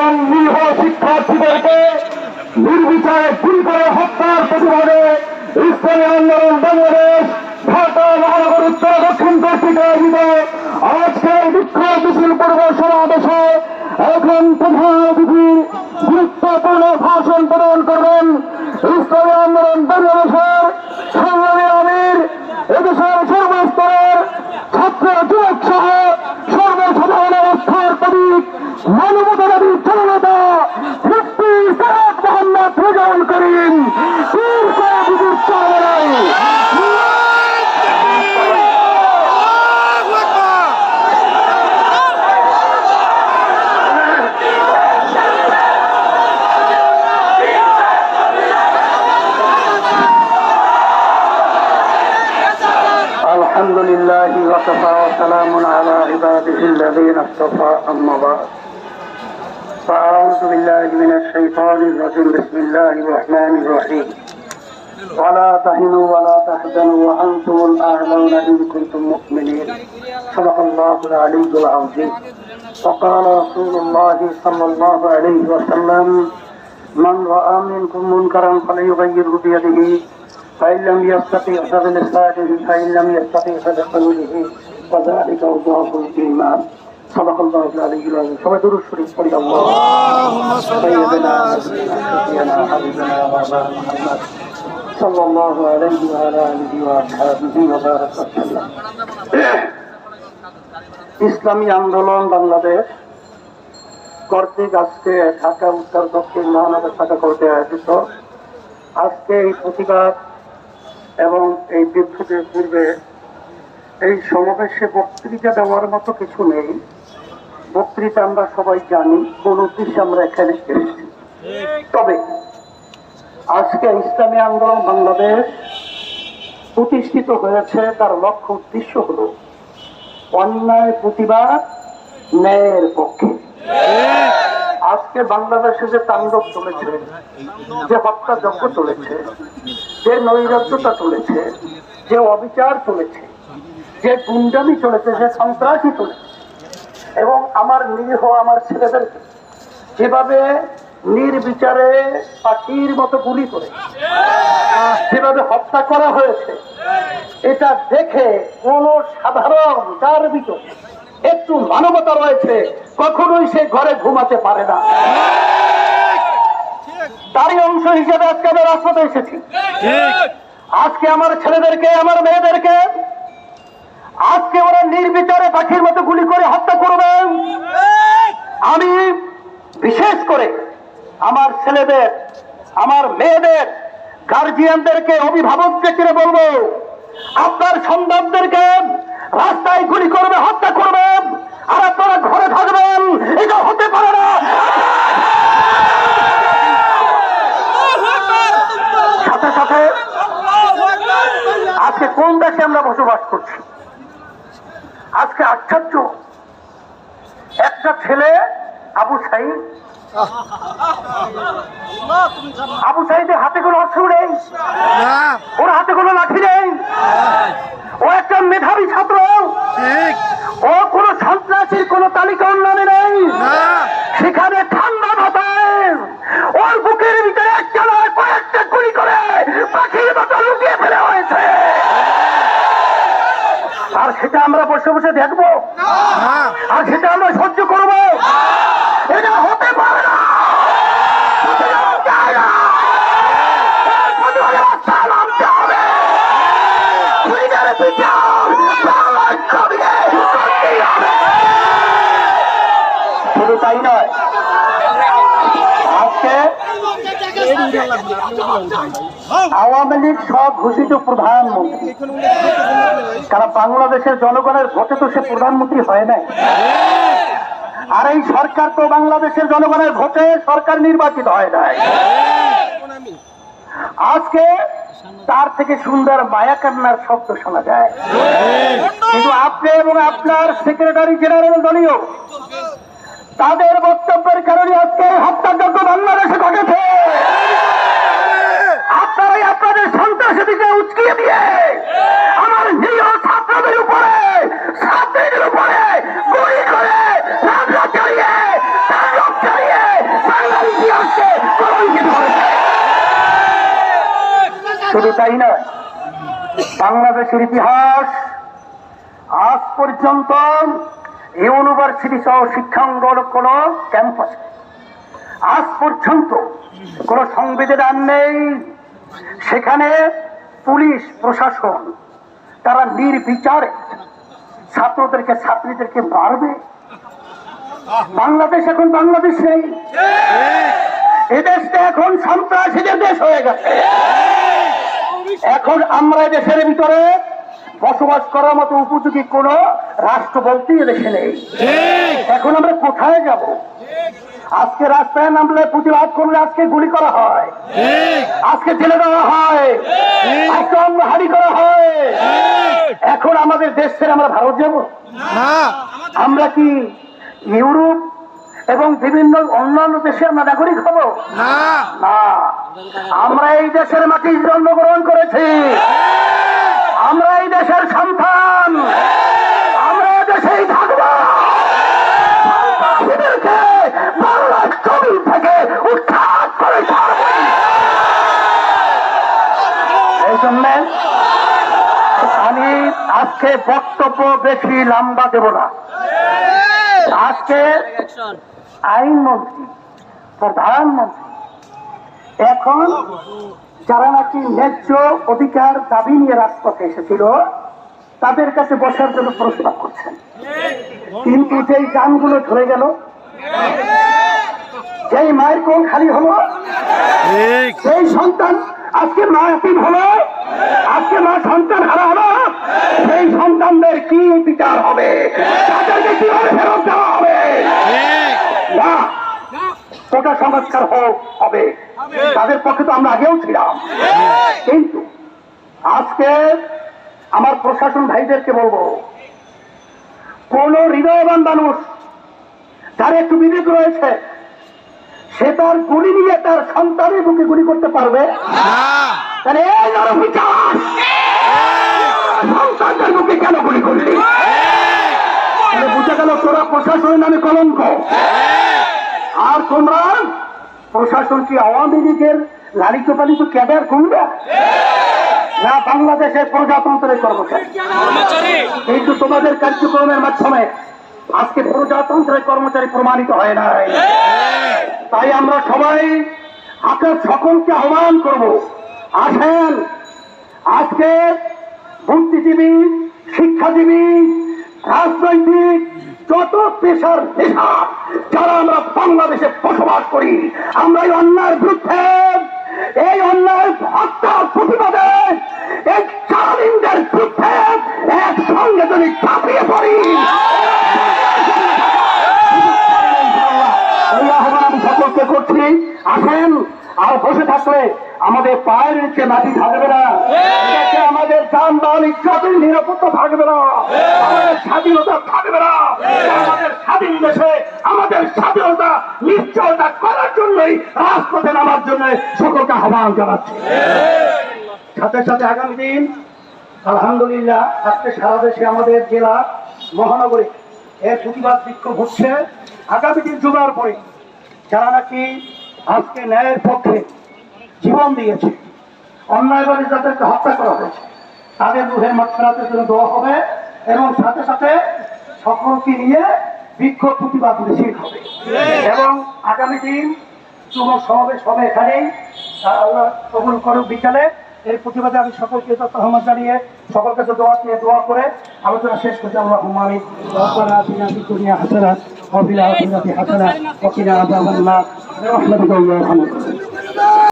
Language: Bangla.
এবং নিরীহ শিক্ষার্থীদেরকে নির্বিচারে গুলি করে হত্যার প্রতিবাদে ইসলামী আন্দোলন বাংলাদেশ ঢাকা মহানগর উত্তর দক্ষিণ কর্তৃক আয়োজিত আজকে বিক্ষোভ মিছিল পূর্ব সমাবেশে এখন প্রধান অতিথির গুরুত্বপূর্ণ ভাষণ প্রদান করবেন ইসলামী আন্দোলন বাংলাদেশের সংগ্রামী আমির, এদেশের সর্বস্তরের ছাত্র যুবক সহ সর্বসাধারণ অবস্থার প্রতীক মানবতাবাদী জননেতা মুফতি সৈয়দ মোহাম্মদ রেজাউল করিম পীর সাহেব হুজুর সাহেব। الحمد لله وكفى وسلام على عباده الذين اصطفى أما بعد فأعوذ بالله من الشيطان الرجيم بسم الله الرحمن الرحيم ولا تهنوا ولا تحزنوا وأنتم الأعلون إن كنتم مؤمنين صدق الله العلي العظيم وقال رسول الله صلى الله عليه وسلم من رأى منكم منكرا فليغيره بيده فإن لم يستطع فبلسانه فإن لم يستطع فبقلبه وذلك أضعف الإيمان صدق الله العلي العظيم সবাই দুরূদ শরীফ পড়ি اللهم صل على سيدنا حبيبنا مولانا محمد صلى الله عليه وعلى آله وأصحابه وبارك وسلم। ইসলামী আন্দোলন বাংলাদেশ কর্তৃক আজকে ঢাকা উত্তর দক্ষিণ মহানগর শাখা কর্তৃক আয়োজিত আজকে এই প্রতিবাদ এবং এই বিক্ষোভের পূর্বে এই সমাবেশে বক্তৃতা দেওয়ার মতো কিছু নেই। বক্তৃতা আমরা সবাই জানি কোন উদ্দেশ্যে আমরা এখানে এসেছি। তবে আজকে ইসলামী আন্দোলন বাংলাদেশ প্রতিষ্ঠিত হয়েছে, তার লক্ষ্য উদ্দেশ্য হল অন্যায় প্রতিবাদ, ন্যায়ের পক্ষে। আজকে বাংলাদেশে যে তাণ্ডব চলেছে, যে হত্যাযজ্ঞ চলেছে, যে নৈরাজ্যতা চলেছে, যে অবিচার চলেছে, যে গুন্ডামি চলেছে, যে সন্ত্রাসী চলেছে এবং আমার নিরীহ আমার ছেলেদেরকে যেভাবে নির্বিচারে পাখির মতো গুলি করে যেভাবে হত্যা করা হয়েছে, এটা দেখে কোন সাধারণ যার ভিতরে একটু মানবতা রয়েছে কখনোই সে ঘরে ঘুমাতে পারে না। তারই অংশ হিসেবে আজকে আমি রাজপথে এসেছি। আজকে আমার ছেলেদেরকে, আমার মেয়েদেরকে আজকে ওরা নির্বিচারে পাখির মতো গুলি করে হত্যা করবেন। আমি বিশেষ করে আমার ছেলেদের, আমার মেয়েদের গার্জিয়ানদেরকে, অভিভাবকদেরকে বলবো, আপনার সন্তানদেরকে রাস্তায় গুলি করবে, হত্যা করবেন আর আপনারা ঘরে থাকবেন, এটা হতে পারে না। সাথে সাথে আজকে কোন দেশে আমরা বসবাস করছি? আজকে আশ্চর্য, একটা ছেলে আবু সাইদ, আবু সাইদের হাতে কোনো অস্ত্র নেই, ওর হাতে কোনো লাঠি নেই, ও একটা মেধাবী ছাত্র, ও কোন সন্ত্রাসীর কোন তালিকা উন্নয়নে নেই। সেখানে ঠান্ডা মাথায় ওর বুকের ভিতরে একটা নয় কয়েকটা গুলি করে পাখির মতো লুকিয়ে ফেলা হয়েছে। আর সেটা আমরা বসে বসে দেখবো? আর সেটা আমরা সহ্য করবো? এটা হতে পারে না। শুধু তাই নয়, আজকে আওয়ামী লীগ স্বঘোষিত প্রধানমন্ত্রী, কারণ বাংলাদেশের জনগণের ভোটে তো সে প্রধানমন্ত্রী হয় নাই। আর এই সরকার তো বাংলাদেশের জনগণের ভোটে সরকার নির্বাচিত হয় নাই। আজকে তার থেকে সুন্দর মায়া কান্নার শব্দ শোনা যায়, কিন্তু আপনি এবং আপনার সেক্রেটারি জেনারেল দলীয় তাদের বক্তব্যের কারণে আজকে হত্যাযজ্ঞ বাংলাদেশে ঘটেছে। আপনারাই আপনাদের সন্ত্রাসীকে উস্কিয়ে দিয়ে আমার নিরীহ ছাত্রদের উপরে, ছাত্রীদের উপরে গুলি করে চালিয়ে দেশকে কলঙ্কিত করেছে। শুধু তাই নয়, বাংলাদেশের ইতিহাস আজ পর্যন্ত ইউনিভার্সিটি সহ শিক্ষাঙ্গন কোন ক্যাম্পাসে আজ পর্যন্ত কোন সংবিধান নেই সেখানে পুলিশ প্রশাসন তারা নির্বিচারে ছাত্রদেরকে ছাত্রীদেরকে মারবে। বাংলাদেশ এখন বাংলাদেশ নেই, এদেশটা এখন সন্ত্রাসীদের দেশ হয়ে গেছে। এখন আমরা দেশের ভিতরে বসবাস করার মতো উপযোগী কোন রাষ্ট্র বলতে এদেশে নেই। এখন আমরা কোথায় যাব? আজকে রাস্তায় নামলে প্রতিবাদ করলে আজকে গুলি করা হয়, আজকে জেলে দেওয়া হয়, আজকে অন্যহানি করা হয়। এখন আমাদের দেশ ছেড়ে আমরা ভারত যাব? আমরা কি ইউরোপ এবং বিভিন্ন অন্যান্য দেশে আমরা নাগরিক হব? না, আমরা এই দেশের মাটির জন্মগ্রহণ করেছি, আমরা এই দেশের সন্তান, আমরা এই দেশেই থাকবো। বাংলার জমি থেকে উৎখাত করে ছাড়বো। এই জন্য আমি আজকে বক্তব্য বেশি লম্বা দেব না। আজকে আইনমন্ত্রী, প্রধানমন্ত্রী এখন যারা নাকি ন্যায্য অধিকার দাবি নিয়ে রাজপথে এসেছিল তাদের কাছে বসার জন্য প্রস্তাব করছেন, কিন্তু যেই যানগুলো ধরে গেল, যেই মায়ের কোল খালি হলো, সেই সন্তান আজকে মা এতিম হলো, আজকে মা সন্তান হারা হলো, সেই সন্তানদের কি বিচার হবে? তাদেরকে কিভাবে ফেরত দেওয়া হবে? না, কোটা সংস্কার হবে, তাদের পক্ষে তো আমরা আগেও ছিলাম। কিন্তু আজকে আমার প্রশাসন ভাইদেরকে বলবো, কোন হৃদয়বান মানুষ যার একটু বিবেক রয়েছে সে তার গুলি নিয়ে তার সন্তানের বুকে গুলি করতে পারবে? তাহলে এই নরপিশাচ সন্তানদের বুকে কেন গুলি করলি? বুঝে গেল তোরা প্রশাসনের নামে কলঙ্ক। আর তোমরা প্রশাসন কি আওয়ামী লীগের লালিত পালিত ক্যাডার করবে না বাংলাদেশের প্রজাতন্ত্রের কর্মচারী? কিন্তু তোমাদের কার্যক্রমের মাধ্যমে আজকে প্রজাতন্ত্রের কর্মচারী প্রমাণিত হয় নাই। তাই আমরা সবাই আপনার সকলকে আহ্বান করব, আসেন আজকে বুদ্ধিজীবী, শিক্ষাজীবী, রাজনৈতিক যত পেশার পেশা যারা আমরা বাংলাদেশে বসবাস করি, আমরা এই অন্যায়ের বিরুদ্ধে, এই অন্যায় হত্যার প্রতিবাদে, এই জালিমদের বিরুদ্ধে একসঙ্গে যদি ঝাঁপিয়ে পড়ি, এই আহ্বান আমি সকলকে করছি। আসেন, আর বসে থাকলে আমাদের পায়ের নিচে মাটি থাকবে না, আমাদের যানবাহন ইজ্জতের নিরাপত্তা থাকবে না, আমাদের স্বাধীনতা থাকবে না। আমাদের স্বাধীন দেশে আমাদের স্বাধীনতা নিশ্চয়তা করার জন্যই রাজপথে নামার জন্য সকলকে আহ্বান জানাচ্ছি। সাথে সাথে আগামী দিন আলহামদুলিল্লাহ আজকে সারা দেশে আমাদের জেলা মহানগরী এর প্রতিবাদ বিক্ষোভ হচ্ছে। আগামী দিন জুমার পরে যারা নাকি আজকে ন্যায়ের পক্ষে জীবন দিয়েছে, অন্যায়ভাবে যাদেরকে হত্যা করা হয়েছে, তাদের রুহের মাগফিরাতের জন্য দোয়া হবে এবং সাথে সাথে সকলকে নিয়ে বিক্ষোভ প্রতিবাদ মিছিল হবে। এবং আগামী দিন যুবক সমাবেশ হবে এখানেই, আল্লাহ কবুল করুক বিকালে। এই প্রতিবাদে আমি সকলকে রহমত জানিয়ে সকল কাছে দোয়া করে আলোচনা শেষ করতে আল্লাহুম্মা আমিন। রব্বানা আতিনা ফিদ দুনিয়া হাসানাহ ওয়া ফিল আখিরাতি হাসানাহ ওয়া কিনা আযাবান নার বিরহমাতিকা ইয়া আরহামার রাহিমিন।